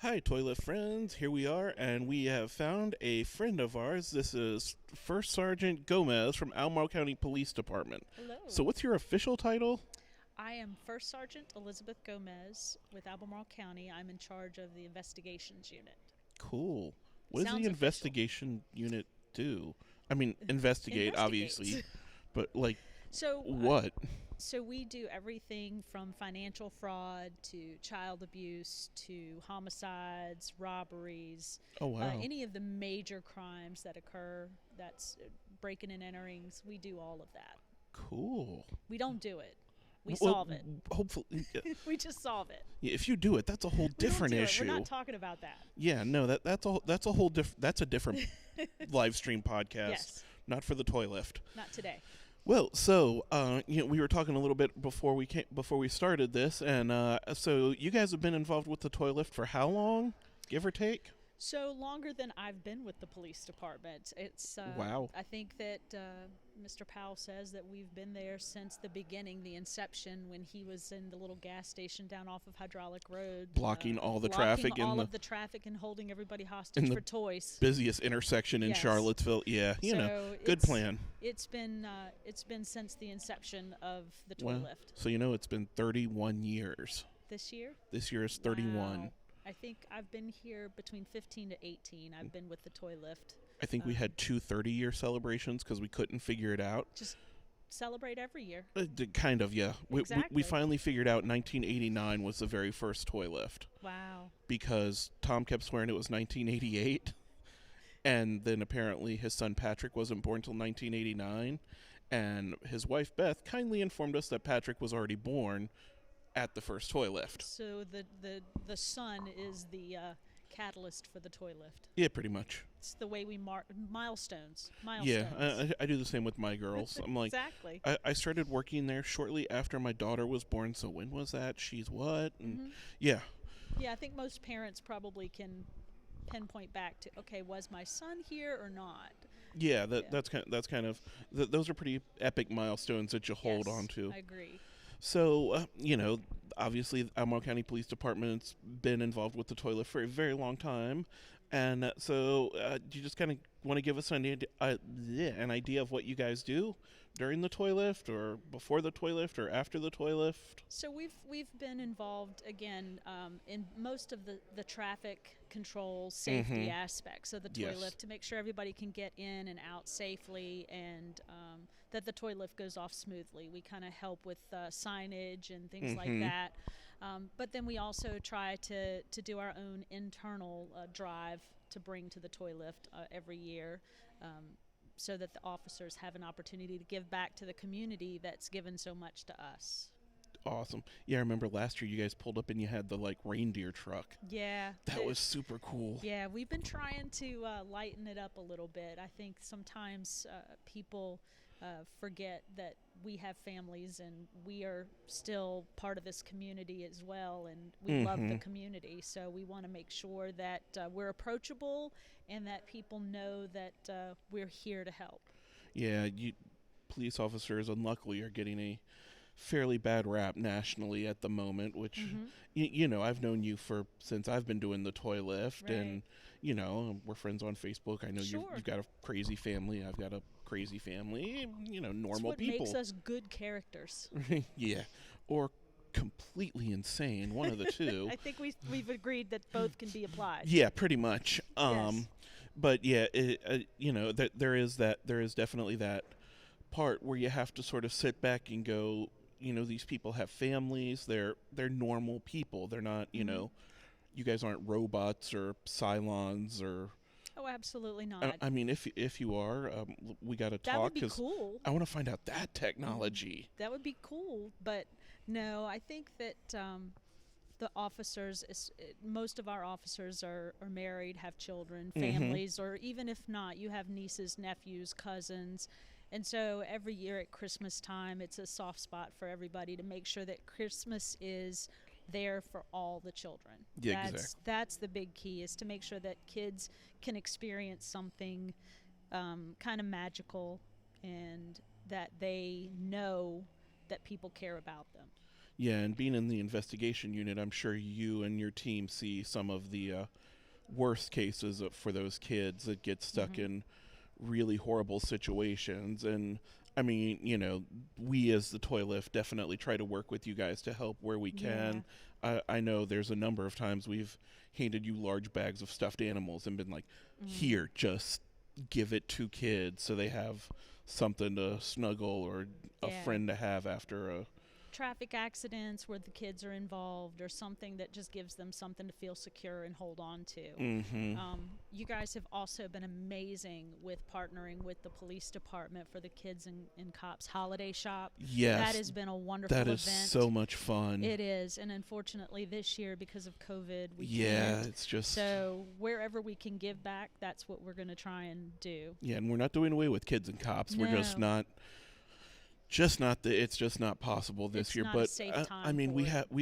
Hi, Toilet Friends. Here we are, and we have found a friend of ours. This is First Sergeant Gomez from Albemarle County Police Department. So, Hello. what's your official title? I am First Sergeant Elizabeth Gomez with Albemarle County. I'm in charge of the investigations unit. Cool. What does the Sounds official. investigation unit do? I mean, investigate, Investigates. obviously, but, like, so, uh, what? so we do everything from financial fraud to child abuse to homicides, robberies, Oh, wow. any of the major crimes that occur. That's breaking and enterings. We do all of that. Cool. We don't do it. We Well, solve it. hopefully, We just solve it. if you do it, that's a whole We don't different do it. We're issue. not talking about that. Yeah, no, that's a whole that's a different live stream podcast, Yes, not for the toy lift. not today. Well, so we were talking a little bit before we started this, and so you guys have been involved with the toy lift for how long, give or take? So longer than I've been with the police department. It's Wow, I think that Mr. Powell says that we've been there since the beginning, the inception, when he was in the little gas station down off of Hydraulic Road, blocking all the blocking traffic all of the traffic and holding everybty in hostage the for toys. busiest intersection in Yes. Charlottesville. Yeah, So good plan. it's been since the inception of the toy Well, lift. so it's been 31 years. This year. This year is 31. Wow. I think I've been here between 15 to 18. I've been with the toy lift. I think we had two 30-year celebrations because we couldn't figure it out. Just celebrate every year. Kind of, yeah. We Exactly. finally figured out 1989 was the very first toy lift Wow. because Tom kept swearing it was 1988. And then apparently his son Patrick wasn't born until 1989. And his wife Beth kindly informed us that Patrick was already born at the first toy lift. So the sun is the catalyst for the toy lift. Yeah, pretty much. It's the way we mark milestones. Yeah, Milestones. I do the same with my girls. I'm like, Exactly. I started working there shortly after my daughter was born. So when was that? She's what? And Mm-hmm. yeah, Yeah, I think most parents probably can pinpoint back to, okay, was my son here or not? yeah. Yeah. That's kind of those are pretty epic milestones that you hold Yes, on to. I agree. So, obviously, the Albemarle County Police Department's been involved with the toilet for a very long time. And do you just kind of want to give us an idea of what you guys do during the toy lift, or before the toy lift, or after the toy lift? So we've been involved again in most of the traffic control safety aspects of the toy Yes. lift to make sure everybody can get in and out safely and that the toy lift goes off smoothly. We kind of help with signage and things like that. But then we also try to do our own internal drive to bring to the toy lift every year. So that the officers have an opportunity to give back to the community that's given so much to us. Awesome. Yeah, I remember last year you guys pulled up and you had the reindeer truck. Yeah. That was super cool. Yeah, we've been trying to lighten it up a little bit. I think sometimes people forget that we have families and we are still part of this community as well, and we love the community. So we want to make sure that we're approachable and that people know that we're here to help. Yeah, police officers unluckily are getting a fairly bad rap nationally at the moment, which I've known you for since I've been doing the toy lift, Right. and we're friends on Facebook. I know Sure. you've got a crazy family. I've got a crazy family. It's Normal what people. makes us good characters. Yeah, or completely insane. One of the two. I think we've agreed that both can be applied. Yeah, pretty much. Yes. But yeah, there is definitely that part where you have to sort of sit back and go, these people have families. They're normal people. They're not, you guys aren't robots or Cylons or. Oh, absolutely not. I mean, if you are, we got to That talk would be because cool. I want to find out that technology. That would be cool, but no, I think that the officers, most of our officers are married, have children, families, or even if not, you have nieces, nephews, cousins. And so every year at Christmas time, it's a soft spot for everybody to make sure that Christmas is there for all the children. Yeah, That's the big key, is to make sure that kids can experience something kind of magical and that they know that people care about them. Yeah, and being in the investigation unit, I'm sure you and your team see some of the worst cases for those kids that get stuck Hmm. in really horrible situations. And I mean, we as the toy lift definitely try to work with you guys to help where we Yeah. can. I know there's a number of times we've handed you large bags of stuffed animals and been like, Mm. here, just give it to kids so they have something to snuggle or a Yeah. friend to have after a. Traffic accidents where the kids are involved, or something that just gives them something to feel secure and hold on to. Mm-hmm. You guys have also been amazing with partnering with the police department for the Kids and Cops Holiday Shop. That Yes, has been a that wonderful is so event. much fun. It is, and unfortunately this year because of COVID we Yeah, can't. it's just. So wherever we can give back, that's what we're going to try and do. Yeah, and we're not doing away with kids and cops. We're just No, not. It's just not possible this it's year. not a But safe I time mean, for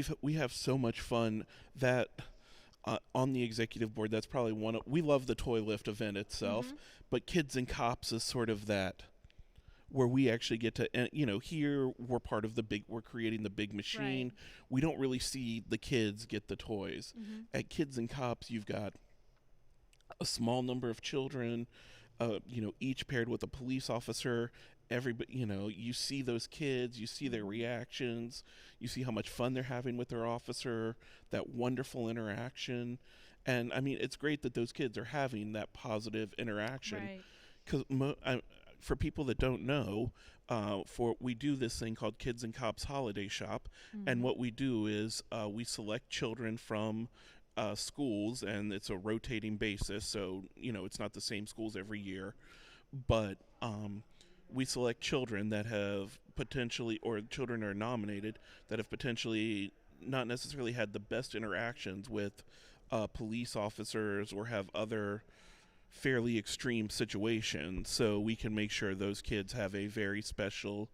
it. we have so much fun that on the executive board. That's probably one of. We love the toy lift event itself, Hmm. but kids and cops is sort of that where we actually get to. And here we're part of the big. We're creating the big Right. machine. We don't really see the kids get the toys. Hmm. At kids and cops, you've got a small number of children, each paired with a police officer. Everybody, you see those kids, you see their Hmm. reactions, you see how much fun they're having with their officer, that wonderful interaction. And I mean, it's great that those kids are having that positive interaction. Right. Because for people that don't know, for we do this thing called Kids and Cops Holiday Shop, and Hmm. what we do is we select children from schools, and it's a rotating basis. So it's not the same schools every year, but we select children that have potentially, or children are nominated that have potentially not necessarily had the best interactions with police officers or have other fairly extreme situations, so we can make sure those kids have a very special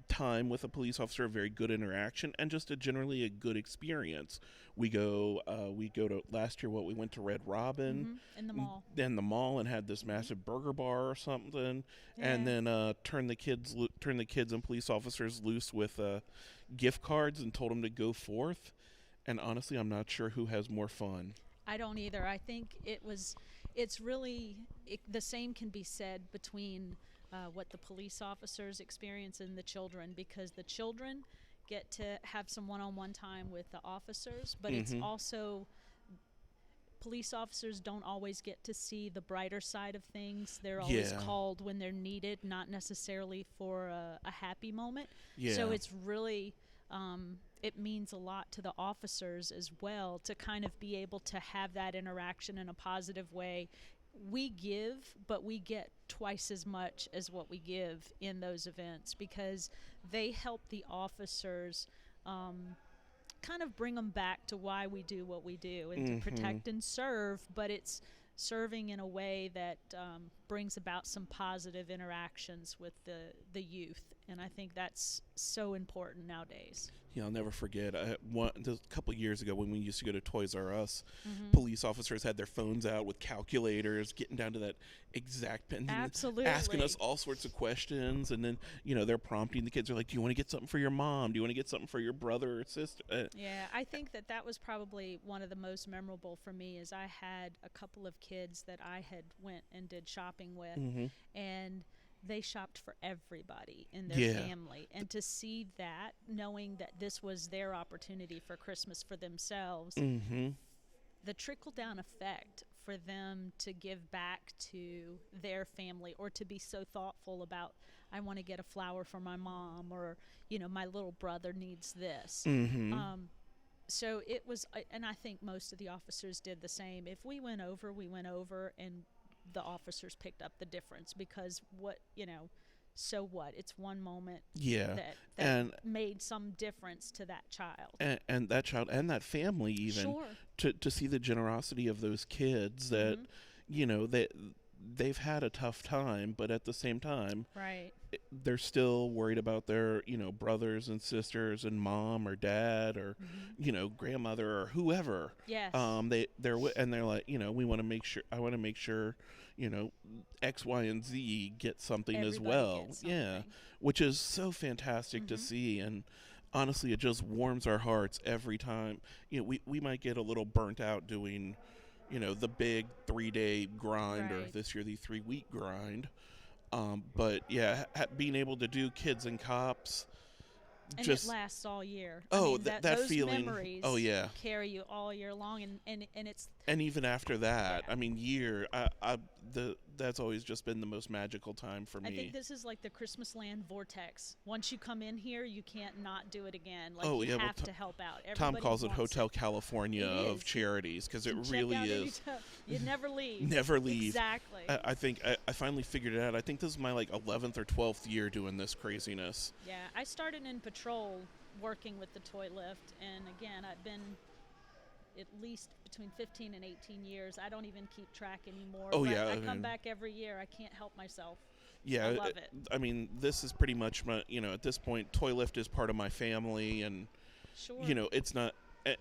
time with a police officer, a very good interaction, and just a generally a good experience. We go to last year. What we went to Red Robin, In the mall. then the mall, and had this Hmm. massive burger bar or something, and Yeah. then turn the kids and police officers loose with gift cards and told them to go forth. And honestly, I'm not sure who has more fun. I don't either. I think it's really, the same can be said between what the police officers experience and the children, because the children get to have some one on one time with the officers, but it's Mm-hmm. also, police officers don't always get to see the brighter side of things. They're always Yeah. called when they're needed, not necessarily for a happy moment. So Yeah. it's really, it means a lot to the officers as well to kind of be able to have that interaction in a positive way. We give, but we get twice as much as what we give in those events, because they help the officers um, kind of bring them back to why we do what we do, and to Mm-hmm. protect and serve, but it's serving in a way that brings about some positive interactions with the youth. And I think that's so important nowadays. Yeah, I'll never forget. A couple years ago when we used to go to Toys R Us, Hmm. police officers had their phones out with calculators, getting down to that exact pen, and asking us Absolutely. all sorts of questions. And then, they're prompting the kids. They're like, "Do you want to get something for your mom? Do you want to get something for your brother or sister?" Yeah, I think that that was probably one of the most memorable for me. Is I had a couple of kids that I had went and did shopping with, Mm-hmm. and they shopped for everybody in their Yeah. family. And to see that, knowing that this was their opportunity for Christmas for themselves, Mm-hmm. the trickle down effect for them to give back to their family, or to be so thoughtful about, I want to get a flower for my mom, or my little brother needs this. Mm-hmm. um, so it was, and I think most of the officers did the same. If we went over, we went over, and the officers picked up the difference, because so what, it's one moment Yeah. that And made some difference to that child. and that child and that family, even Sure. to see the generosity of those kids that Hmm. you know that they've had a tough time, but at the same time, Right. they're still worried about their, brothers and sisters and mom or dad or, Hmm. grandmother or whoever. Yes. And they're like, we want to make sure. I want to make sure, you know, X, Y, and Z get something as Everybody well. gets Yeah, something. which is so fantastic to Hmm. see. And honestly, it just warms our hearts every time. We might get a little burnt out doing, the big 3-day grind, or Right. this year the 3-week grind. But yeah, being able to do kids and cops, And it just lasts all year. I oh, mean, that that those feeling. Oh memories yeah, carry you all year long, and it's and even after yeah. that, I mean, that's always just been the most magical time for I think me. this is like the Christmas land vortex. Once you come in here, you can't not do it again. Like Oh you yeah, well, have to help out. Tom Everybody calls it wants Hotel it. California It of is. charities, because You it can check really out is. anytime. You never leave. Never leave. Exactly. I think I finally figured it out. I think this is my like 11th or 12th year doing this craziness. Yeah, I started in patrol working with the toy lift, and again, I've been at least between 15 and 18 years. I don't even keep track anymore. Oh But yeah, I I come mean, back every year. I can't help myself. I yeah. love it. I mean, this is pretty much my, at this point, Toy Lift is part of my family, and Sure. it's not.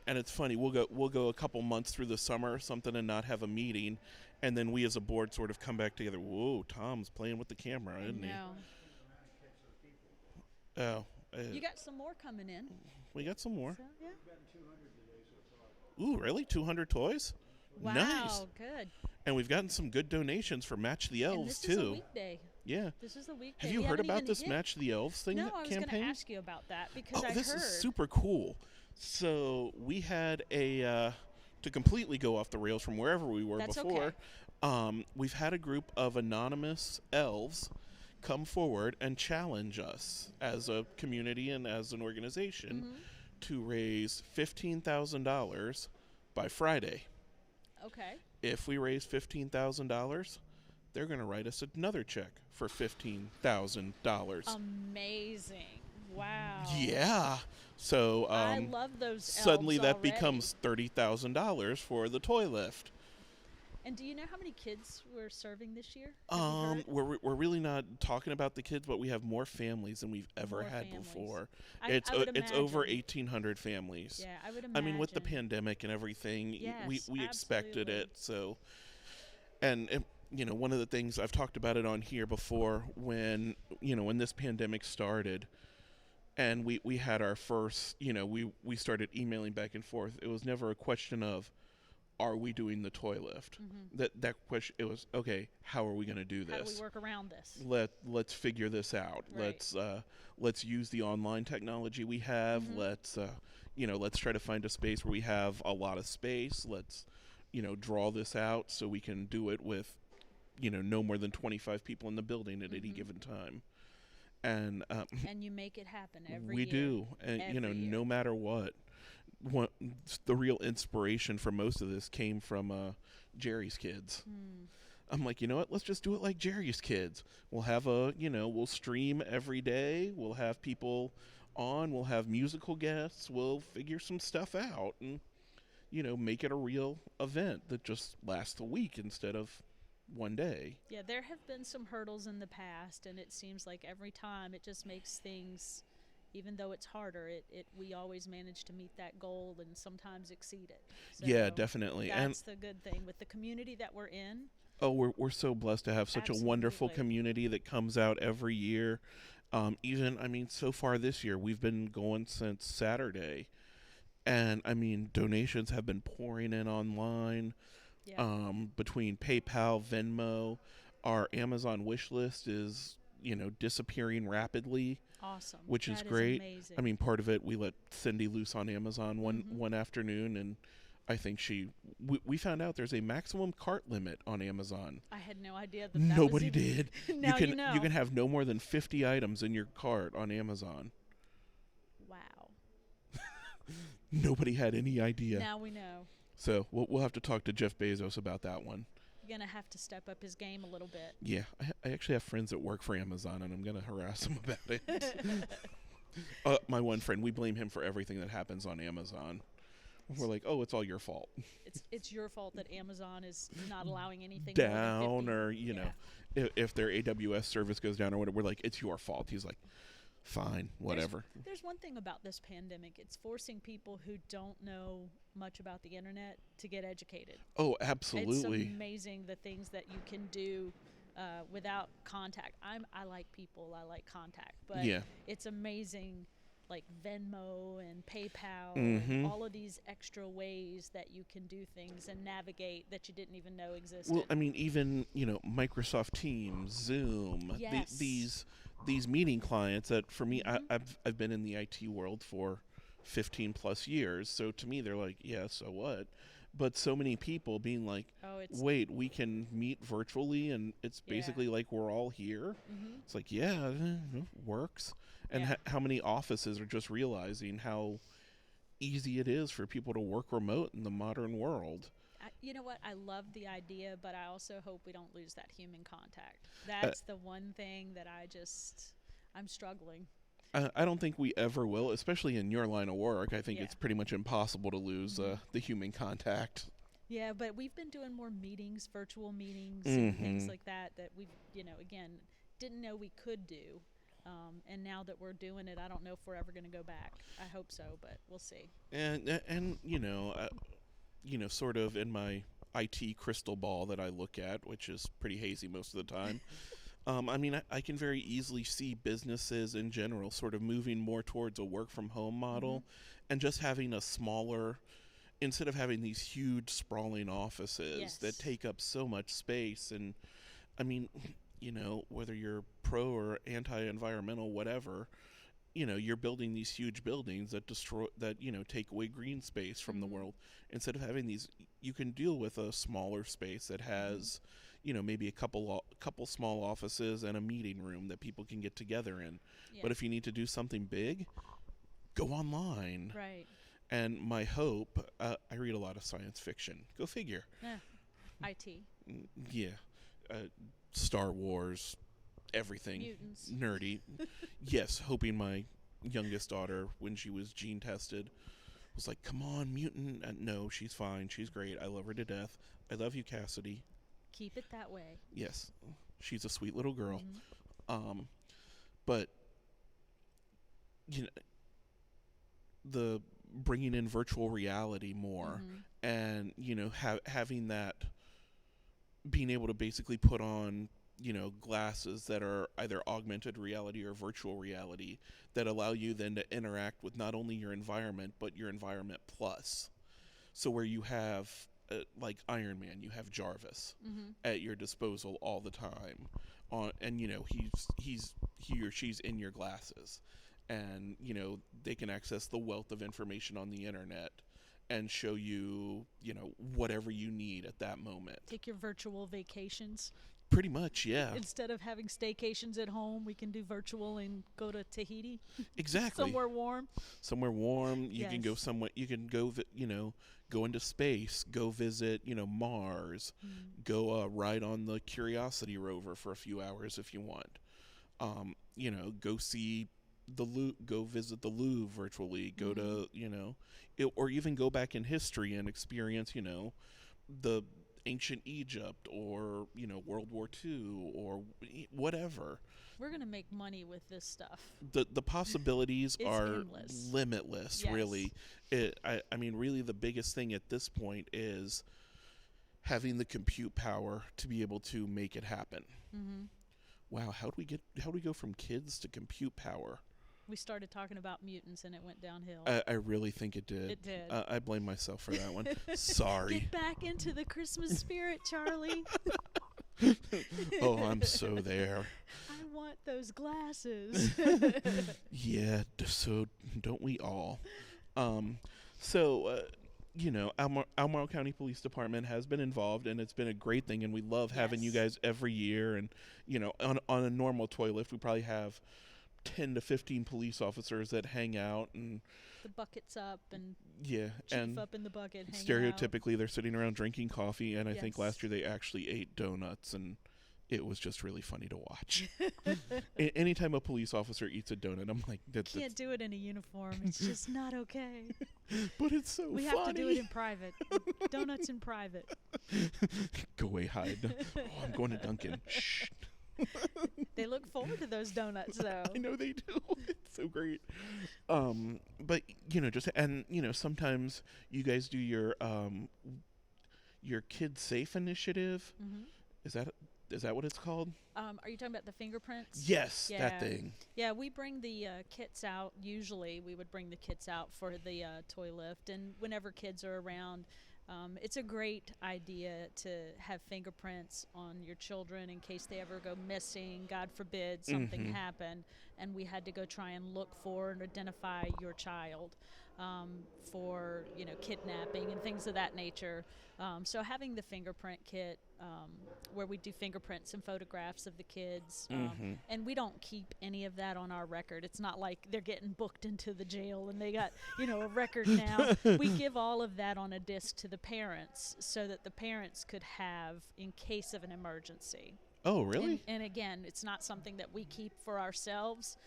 And it's funny. We'll go a couple months through the summer or something and not have a meeting, and then we as a board sort of come back together. Whoa, Tom's playing with the camera, I isn't he? know. Oh, You got some more coming in. we got some more. So, yeah. Ooh, really? 200 toys? Wow, Nice. good. And we've gotten some good donations for Match the And Elves this is a too. weekday. Yeah. This is a weekday. Have you We heard haven't about even this hit. Match the Elves thing No, I was going to campaign? ask you about that because Oh, I this heard. is super cool. So we had to completely go off the rails from wherever we were That's before. okay. We've had a group of anonymous elves come forward and challenge us as a community and as an organization Hmm. to raise $15,000 by Friday. Okay. If we raise $15,000, they're going to write us another check for $15,000. Amazing. Wow. Yeah. So I love those suddenly elves that already. becomes $30,000 for the toy lift. And do you know how many kids we're serving this year? Have you heard? We're really not talking about the kids, but we have more families than we've ever More had families. before. I would It's over imagine. 1,800 families. Yeah, I would imagine. I mean, with the pandemic and everything, we Yes, expected absolutely. it. So, and one of the things I've talked about it on here before, when this pandemic started, and we had our first, we started emailing back and forth. It was never a question of, are we doing the toy lift? Hmm. That question, it was, okay, how are we going to do How do this? we work around this? Let's figure this out. Right. Let's use the online technology we have. Mhm. Let's try to find a space where we have a lot of space. Let's draw this out so we can do it with no more than 25 people in the building at any Mhm. given time. And And you make it happen every we year. do, and Every year. no matter what, the real inspiration for most of this came from Jerry's kids. Hmm. I'm like, you know what? Let's just do it like Jerry's kids. We'll have we'll stream every day. We'll have people on. We'll have musical guests. We'll figure some stuff out and, make it a real event that just lasts a week instead of one day. Yeah, there have been some hurdles in the past, and it seems like every time it just makes things, even though it's harder, we always manage to meet that goal and sometimes exceed it. Yeah, So definitely. that's the good thing with the community that we're in. Oh, we're so blessed to have such a wonderful Absolutely. community that comes out every year. I mean, so far this year, we've been going since Saturday. And, I mean, donations have been pouring in online. Yeah. Between PayPal, Venmo, our Amazon wish list is, disappearing rapidly, Awesome. which is That great. amazing. I mean, part of it, we let Cindy loose on Amazon Mhm. one afternoon, and I think we found out there's a maximum cart limit on Amazon. I had no idea that Nobody was even, did. now you can you know. you can have no more than 50 items in your cart on Amazon. Wow. Nobody had any idea. Now we know. So we'll have to talk to Jeff Bezos about that one. You're going to have to step up his game a little bit. Yeah, I actually have friends that work for Amazon, and I'm going to harass them about it. My one friend, we blame him for everything that happens on Amazon. We're like, oh, it's all your fault. It's your fault that Amazon is not allowing anything more than Down 50. or, Yeah. if their AWS service goes down or whatever, we're like, it's your fault. He's like, fine, whatever. There's one thing about this pandemic. It's forcing people who don't know much about the internet to get educated. Oh, It's absolutely. amazing the things that you can do without contact. I like people. I like contact, but Yeah. it's amazing, like Venmo and PayPal and Mm-hmm. all of these extra ways that you can do things and navigate that you didn't even know existed. Well, I mean, even Microsoft Teams, Zoom, Yes. these meeting clients that for me, Mhm. I've been in the IT world for 15 plus years, so to me they're like, yeah, so what? But so many people being like, Oh, it's wait, we can meet virtually, and it's yeah. basically like we're all here. Mhm. It's like, yeah, works. And Yeah. how many offices are just realizing how easy it is for people to work remote in the modern world? You know what? I love the idea, but I also hope we don't lose that human contact. Uh, That's the one thing that I'm struggling. I don't think we ever will, especially in your line of work. I think Yeah. it's pretty much impossible to lose Mhm. the human contact. Yeah, but we've been doing more meetings, virtual meetings, and things Hmm. like that we've, again, didn't know we could do. And now that we're doing it, I don't know if we're ever going to go back. I hope so, but we'll see. And sort of in my IT crystal ball that I look at, which is pretty hazy most of the time. I mean, I can very easily see businesses in general sort of moving more towards a work from home Hmm. model, and just having a smaller, instead of having these huge sprawling offices that Yes. take up so much space. And I mean, whether you're pro or anti-environmental, whatever, you're building these huge buildings that take away green space from the Hmm. world. Instead of having these, you can deal with a smaller space that Hmm. has, maybe a couple small offices and a meeting room that people can get together in. Yeah. But if you need to do something big, go online. Right. And my hope, I read a lot of science fiction. Go figure. Yeah. IT. Yeah, uh, Star Wars, everything Mutants. nerdy. Yes, hoping my youngest daughter, when she was gene tested, was like, "Come on, mutant." No, she's fine. She's great. I love her to death. I love you, Cassidy. Keep it that way. Yes, she's a sweet little girl. Hmm. Um, but you know, the bringing in virtual reality more, Hmm. and having that, being able to basically put on glasses that are either augmented reality or virtual reality that allow you then to interact with not only your environment but your environment plus. So where you have, like Iron Man, you have Jarvis Hmm. at your disposal all the time, and he or she's in your glasses, and they can access the wealth of information on the internet and show you whatever you need at that moment. Take your virtual vacations. Pretty much, yeah. Instead of having staycations at home, we can do virtual and go to Tahiti, Exactly. somewhere warm. Somewhere warm. You can go Yes. somewhere. You can go. Go into space. Go visit. Mars. Mm. Go ride on the Curiosity rover for a few hours if you want. Go see go visit the Louvre virtually. Go Mhm. to or even go back in history and experience the ancient Egypt, or World War II, or whatever. We're gonna make money with this stuff. The possibilities It's are endless. limitless. Yes. Really, I mean, really, the biggest thing at this point is having the compute power to be able to make it happen. Hmm. Wow, how do we go from kids to compute power? We started talking about mutants and it went downhill. I really think it did. It did. I blame myself for that one. Sorry. Get back into the Christmas spirit, Charlie. Oh, I'm so there. I want those glasses. Yeah, so don't we all? Um, so Albemarle County Police Department has been involved, and it's been a great thing, and we love having you Yes. guys every year. And on a normal toy lift, we probably have 10 to 15 police officers that hang out, and The bucket's up and yeah, chief and up in the bucket hanging out. stereotypically they're sitting around drinking coffee, and I think Yes. last year they actually ate donuts and it was just really funny to watch. Anytime a police officer eats a donut, I'm like, Can't do it in a uniform. It's just not okay. But it's so We funny. have to do it in private. Donuts in private. Go away, hide. Oh, I'm going to Dunkin'. Shh. They look forward to those donuts, though. I know they do. It's so great. But sometimes you guys do your Kids Safe initiative. Mm-hmm. Is that what it's called? Are you talking about the fingerprints? Yes, Yeah. that thing. Yeah, we bring the kits out. Usually, we would bring the kits out for the toy lift, and whenever kids are around, it's a great idea to have fingerprints on your children in case they ever go missing. God forbid something happened, and we had to go try and look for and identify your child for kidnapping and things of that nature. So having the fingerprint kit, where we do fingerprints and photographs of the kids, and we don't keep any of that on our record. It's not like they're getting booked into the jail and they got a record now. We give all of that on a disc to the parents so that the parents could have in case of an emergency. Oh, really? And again, it's not something that we keep for ourselves.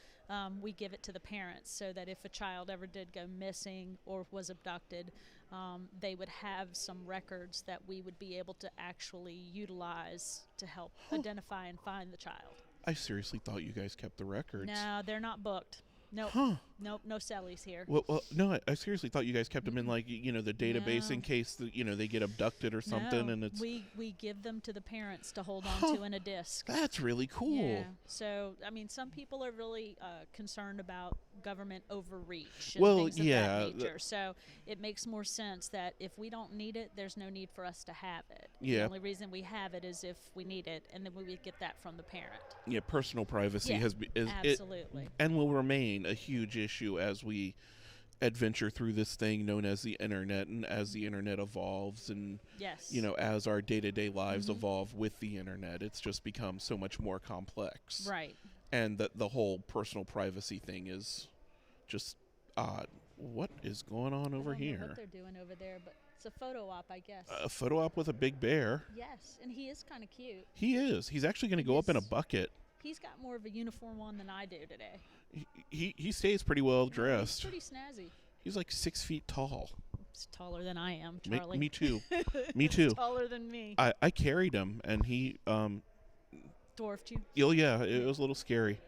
We give it to the parents so that if a child ever did go missing or was abducted, they would have some records that we would be able to actually utilize to help identify and find the child. I seriously thought you guys kept the records. No, they're not booked. Nope. Huh. Nope. No Sallys here. Well, no, I seriously thought you guys kept them in the database in case they get abducted or something. No, and it's we give them to the parents to hold on to in a disc. That's really cool. Yeah. So some people are really concerned about government overreach and things of that nature. So it makes more sense that if we don't need it, there's no need for us to have it. Yeah. The only reason we have it is if we need it, and then we would get that from the parent. Yeah, personal privacy Yeah, is absolutely. and will remain a huge issue as we adventure through this thing known as the internet, and as the internet evolves, and yes, as our day-to-day lives evolve with the internet, it's just become so much more complex. Right. And the whole personal privacy thing is just odd. What is going on over I don't know here? what they're doing over there, but it's a photo op, I guess. A photo op with a big bear. Yes, and he is kind of cute. He is. He's actually going to go up in a bucket. He's got more of a uniform on than I do today. He stays pretty well dressed. He's pretty snazzy. He's like 6 feet tall. He's taller than I am, Charlie. Me too. Me too. Taller than me. I carried him, and he Dwarfed you? Oh yeah, it was a little scary.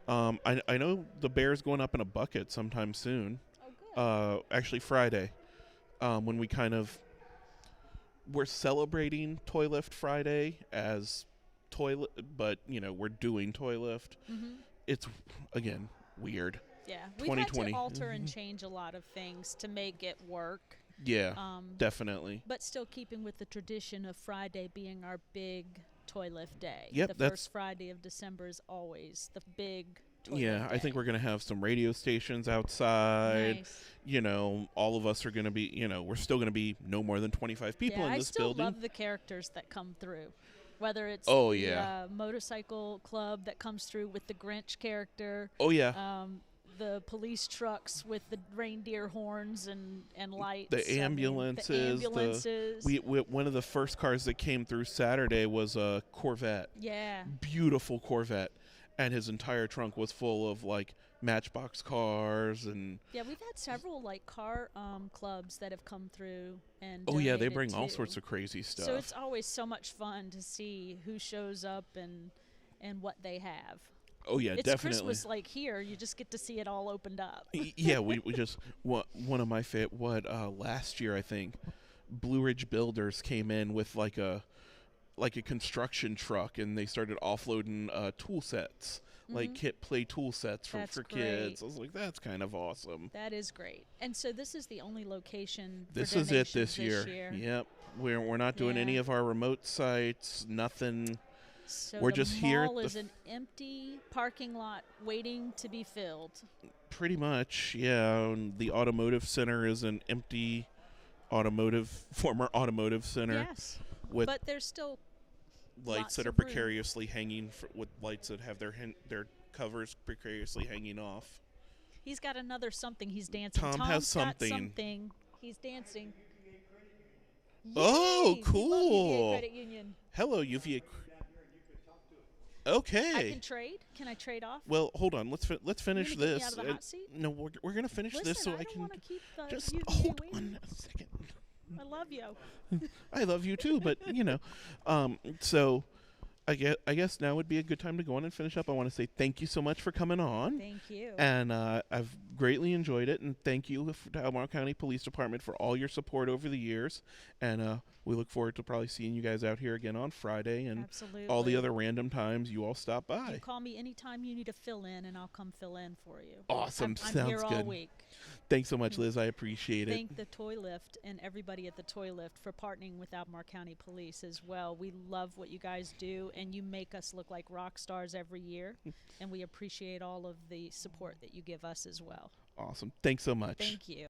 I know the bear's going up in a bucket sometime soon. Oh, good. Actually Friday, when we're celebrating Toy Lift Friday as but we're doing Toy Lift. Mm-hmm. It's again weird. Yeah, we've had 2020. to alter and change a lot of things to make it work. Yeah, definitely. But still keeping with the tradition of Friday being our big Toy Lift Day. Yep, the first Friday of December is always the big Toy Lift Day. I think we're going to have some radio stations outside. Nice. All of us are going to be, we're still going to be no more than 25 people in this building. I still love the characters that come through. Whether it's the motorcycle club that comes through with the Grinch character. Oh, yeah. The police trucks with the reindeer horns and lights. The ambulances. One of the first cars that came through Saturday was a Corvette. Yeah. Beautiful Corvette. And his entire trunk was full of, Matchbox cars and... Yeah, we've had several, car clubs that have come through and Oh, yeah, they bring too. all sorts of crazy stuff. So it's always so much fun to see who shows up and what they have. Oh, yeah, it's definitely. Christmas like here. You just get to see it all opened up. Yeah, we just... One of my last year, I think, Blue Ridge Builders came in with, a construction truck, and they started offloading tool sets. Kit play tool sets for kids. I was like, that's kind of awesome. That is great. And so this is the only location this for is it this year. Yep. We're not doing any of our remote sites, nothing. So we're just here. The mall is an empty parking lot waiting to be filled. Pretty much, yeah. And the automotive center is an empty former automotive center. Yes. But there's still lights that are precariously hanging with lights that have their covers precariously hanging off. He's got another something he's dancing. Tom has something. He's dancing. Oh, Yay! cool. We love UVA Credit Union. Hello, UVA. I Okay. can trade. Can I trade off? Well, hold on. Let's You're finish gonna get me out this. of the hot seat? No, we're gonna finish this Listen, so I I don't can want to keep the just UVA hold waiting. on a second. I love you. I love you too, but so I guess now would be a good time to go on and finish up. I want to say thank you so much for coming on. Thank you. And I've greatly enjoyed it, and thank you to Albemarle County Police Department for all your support over the years. And we look forward to probably seeing you guys out here again on Friday and Absolutely. all the other random times you all stop You by. call me anytime you need to fill in, and I'll come fill in for you. Awesome, I'm sounds here all good. week. Thanks so much, Liz. I appreciate it. Thank the Toy Lift and everybody at the Toy Lift for partnering with Albemarle County Police as well. We love what you guys do, and you make us look like rock stars every year, and we appreciate all of the support that you give us as well. Awesome. Thanks so much. Thank you.